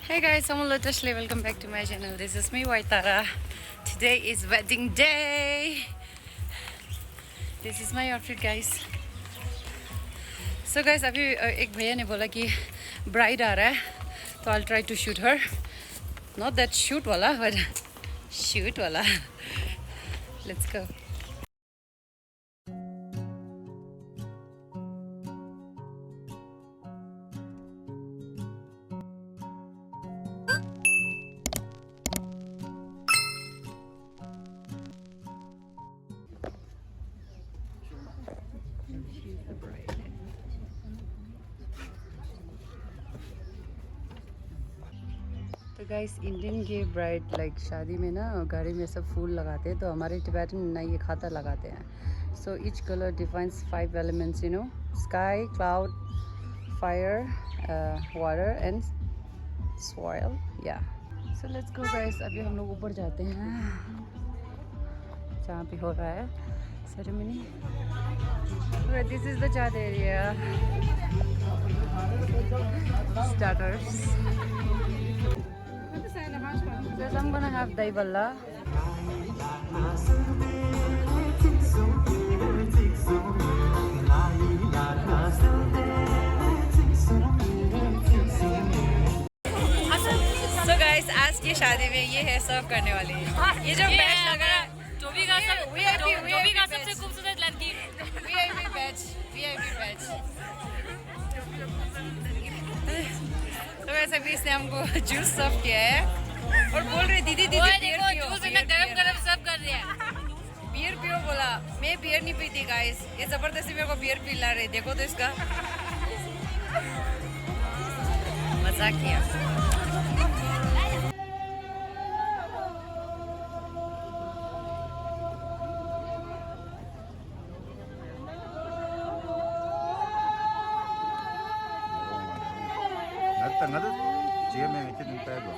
Hey guys, I'm Lotusly. Welcome back to my channel. This is me, Waitara. Today is wedding day. This is my outfit, guys. So guys, अभी एक भैया ने बोला कि bride आ रहा है, तो I'll try to shoot her. Not that shoot वाला, but shoot वाला. Let's go. तो गाइस इंडियन के ब्राइड लाइक शादी में ना गाड़ी में सब फूल लगाते हैं, तो हमारे टिबेटन ना ये खाता लगाते हैं. So each colour defines 5 elements, you know, sky, cloud, fire, water and soil. या सो लेट्स गो गाइस. अभी हम लोग ऊपर जाते हैं जहाँ पे हो रहा है ceremony. This is the chaat area. Starters. Because I'm gonna have dahi balla. So guys, आज की शादी में ये है सर्व करने वाली है. ये जो बैच लगा है, जो भी का सबसे खूबसूरत लड़की. VIP batch. तो वैसे भी इसने हमको जूस सर्व किया है और बोल रहे दीदी बियर पियो. जूस इतना गरम सर्व कर दिया है. बियर पियो बोला. मैं बियर नहीं पीती गाइस. ये जबरदस्ती मेरे को बियर पिला रहे. देखो तो इसका मजाक किया. Nada, GM aqui não pega.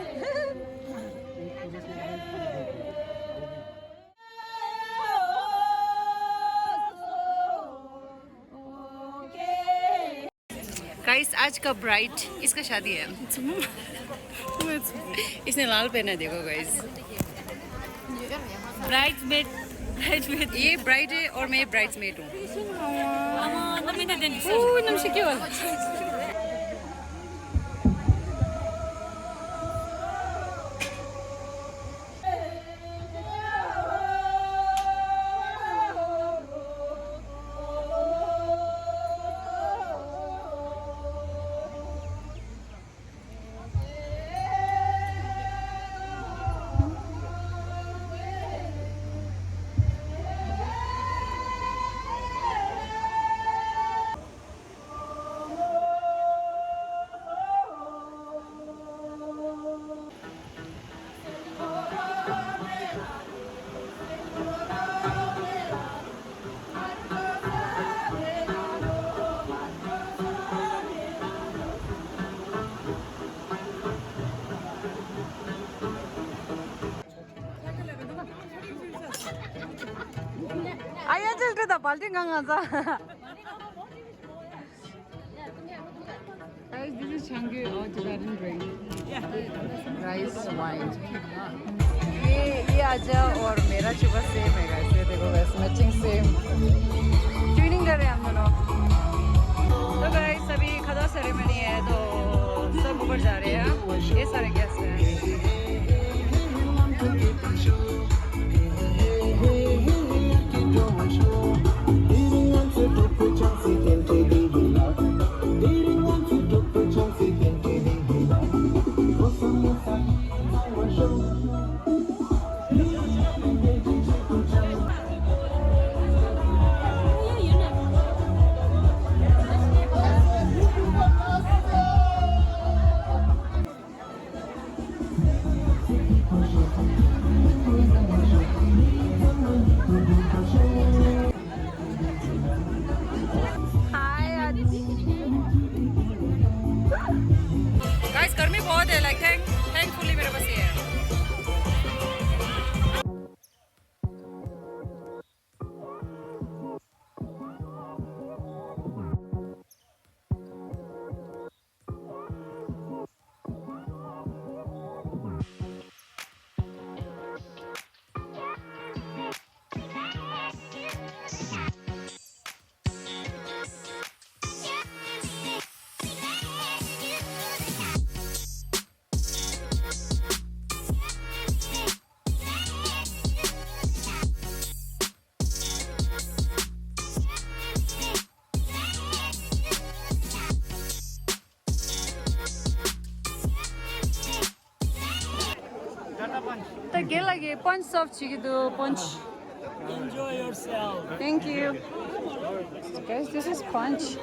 Guys आज का ब्राइड इसका शादी है. इसने लाल पहना. देखो गाइस. ब्राइडमेड ये ब्राइड है और मैं ब्राइड्समेड हूँ. 아야 저기다 발등 강하자. Guys, this is Changu or Tibetan drink. Rice wine. ये आजा और मेरा शुगर सेम है गाइस. ये देखो गाइस, मैचिंग सेम. ट्यूनिंग कर रहे हैं हम दोनों. तो गाइस अभी खदा सेरेमनी है, तो सब ऊपर जा रहे हैं. ये सारे गेस्ट हैं. गाइस गर्मी बहुत है. लाइक थैंकफुली मेरे पास ये है. के लगे पंच सब चिकिदो पंच Enjoy yourself. Thank you. Guys, this is punch.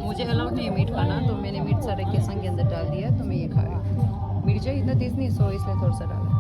मुझे अलाउड नहीं है मीट खाना, तो मैंने मीट सारे के संग के अंदर डाल दिया, तो मैं ये खा रही हूँ। मिर्चा इतना तेज नहीं, सो इसलिए थोड़ा सा डाला।